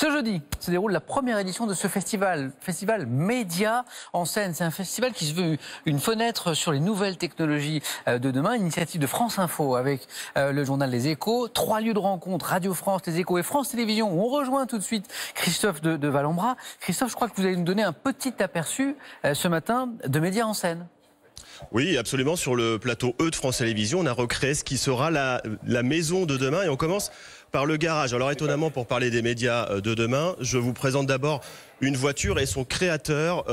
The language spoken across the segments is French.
Ce jeudi se déroule la première édition de ce festival Média en scène. C'est un festival qui se veut une fenêtre sur les nouvelles technologies de demain. Initiative de France Info avec le journal Les Échos. 3 lieux de rencontre, Radio France, Les Échos et France Télévisions. On rejoint tout de suite Christophe de Vallombra. Christophe, je crois que vous allez nous donner un petit aperçu ce matin de Média en scène. Oui, absolument. Sur le plateau E de France Télévisions, on a recréé ce qui sera la maison de demain. Et on commence par le garage. Alors étonnamment, pour parler des médias de demain, je vous présente d'abord une voiture et son créateur,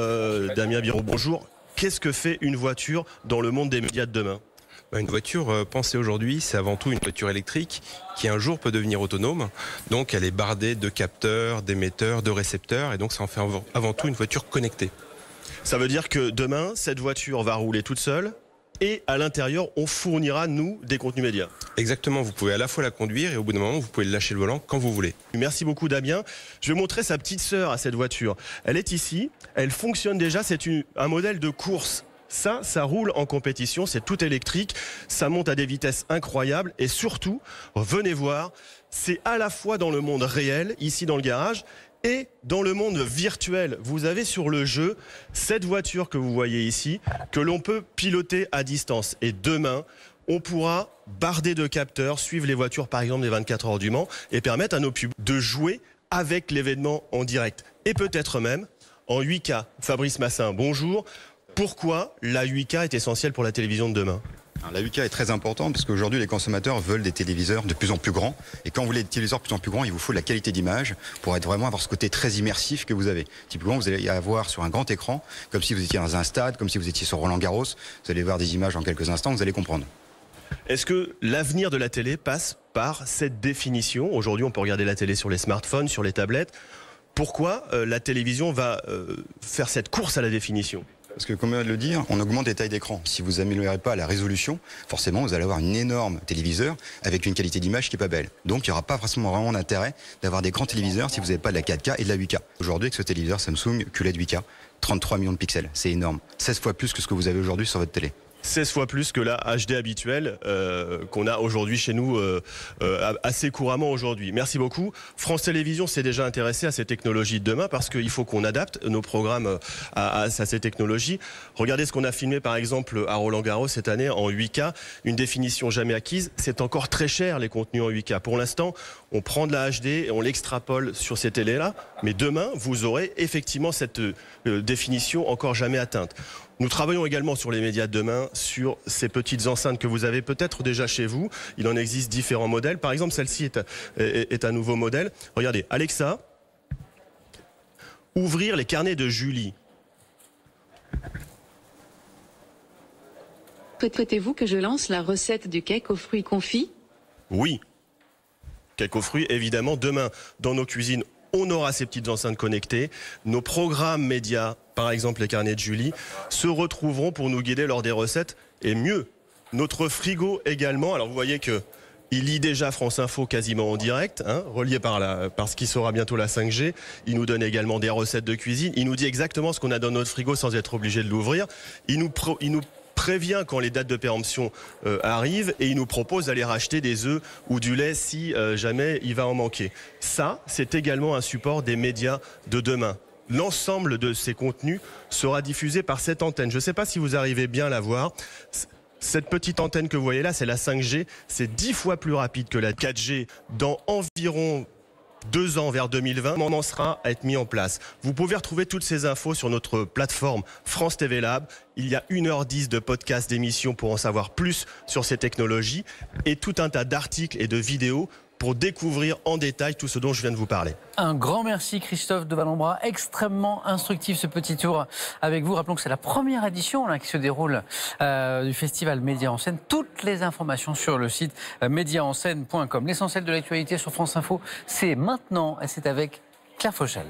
Damien Biro. Bonjour. Qu'est-ce que fait une voiture dans le monde des médias de demain ? Une voiture pensée aujourd'hui, c'est avant tout une voiture électrique qui un jour peut devenir autonome. Donc elle est bardée de capteurs, d'émetteurs, de récepteurs. Et donc ça en fait avant tout une voiture connectée. Ça veut dire que demain, cette voiture va rouler toute seule et à l'intérieur, on fournira, nous, des contenus médias. Exactement, vous pouvez à la fois la conduire et au bout d'un moment, vous pouvez lâcher le volant quand vous voulez. Merci beaucoup Damien. Je vais montrer sa petite sœur à cette voiture. Elle est ici, elle fonctionne déjà, c'est un modèle de course. Ça roule en compétition, c'est tout électrique, ça monte à des vitesses incroyables et surtout, venez voir, c'est à la fois dans le monde réel, ici dans le garage, et dans le monde virtuel. Vous avez sur le jeu cette voiture que vous voyez ici, que l'on peut piloter à distance. Et demain, on pourra barder de capteurs, suivre les voitures par exemple des 24 heures du Mans et permettre à nos pubs de jouer avec l'événement en direct. Et peut-être même en 8K. Fabrice Massin, bonjour. Pourquoi la 8K est essentielle pour la télévision de demain ? La 8K est très importante parce qu'aujourd'hui les consommateurs veulent des téléviseurs de plus en plus grands et quand vous voulez des téléviseurs de plus en plus grands, il vous faut de la qualité d'image pour vraiment avoir ce côté très immersif que vous avez. Typiquement, vous allez y avoir sur un grand écran, comme si vous étiez dans un stade, comme si vous étiez sur Roland-Garros, vous allez voir des images en quelques instants, vous allez comprendre. Est-ce que l'avenir de la télé passe par cette définition ? Aujourd'hui, on peut regarder la télé sur les smartphones, sur les tablettes. Pourquoi la télévision va faire cette course à la définition ? Parce que, comme on vient de le dire, on augmente les tailles d'écran. Si vous n'améliorez pas la résolution, forcément, vous allez avoir une énorme téléviseur avec une qualité d'image qui n'est pas belle. Donc, il n'y aura pas forcément vraiment d'intérêt d'avoir des grands téléviseurs si vous n'avez pas de la 4K et de la 8K. Aujourd'hui, avec ce téléviseur Samsung QLED 8K, 33 millions de pixels, c'est énorme. 16 fois plus que ce que vous avez aujourd'hui sur votre télé. 16 fois plus que la HD habituelle qu'on a aujourd'hui chez nous assez couramment aujourd'hui. Merci beaucoup. France Télévisions s'est déjà intéressé à ces technologies de demain parce qu'il faut qu'on adapte nos programmes à ces technologies. Regardez ce qu'on a filmé par exemple à Roland-Garros cette année en 8K. Une définition jamais acquise. C'est encore très cher les contenus en 8K. Pour l'instant, on prend de la HD et on l'extrapole sur ces télés-là. Mais demain, vous aurez effectivement cette définition encore jamais atteinte. Nous travaillons également sur les médias de demain, sur ces petites enceintes que vous avez peut-être déjà chez vous. Il en existe différents modèles. Par exemple, celle-ci est un nouveau modèle. Regardez, Alexa, ouvrir les carnets de Julie. Souhaitez-vous que je lance la recette du cake aux fruits confits ? Oui. Cake aux fruits, évidemment. Demain, dans nos cuisines, on aura ces petites enceintes connectées. Nos programmes médias, par exemple les carnets de Julie, se retrouveront pour nous guider lors des recettes. Et mieux, notre frigo également. Alors vous voyez que il lit déjà France Info quasiment en direct, relié par ce qui sera bientôt la 5G. Il nous donne également des recettes de cuisine. Il nous dit exactement ce qu'on a dans notre frigo sans être obligé de l'ouvrir. Il nous prévient quand les dates de péremption arrivent et il nous propose d'aller racheter des œufs ou du lait si jamais il va en manquer. Ça, c'est également un support des médias de demain. L'ensemble de ces contenus sera diffusé par cette antenne. Je ne sais pas si vous arrivez bien à la voir. Cette petite antenne que vous voyez là, c'est la 5G. C'est 10 fois plus rapide que la 4G dans environ 2 ans vers 2020, on en sera à être mis en place. Vous pouvez retrouver toutes ces infos sur notre plateforme France TV Lab. Il y a 1h10 de podcasts d'émissions pour en savoir plus sur ces technologies et tout un tas d'articles et de vidéos pour découvrir en détail tout ce dont je viens de vous parler. Un grand merci Christophe de Vallombra, extrêmement instructif ce petit tour avec vous. Rappelons que c'est la première édition qui se déroule du festival Média en scène. Toutes les informations sur le site mediaenscène.com. L'essentiel de l'actualité sur France Info, c'est maintenant et c'est avec Claire Fauchel.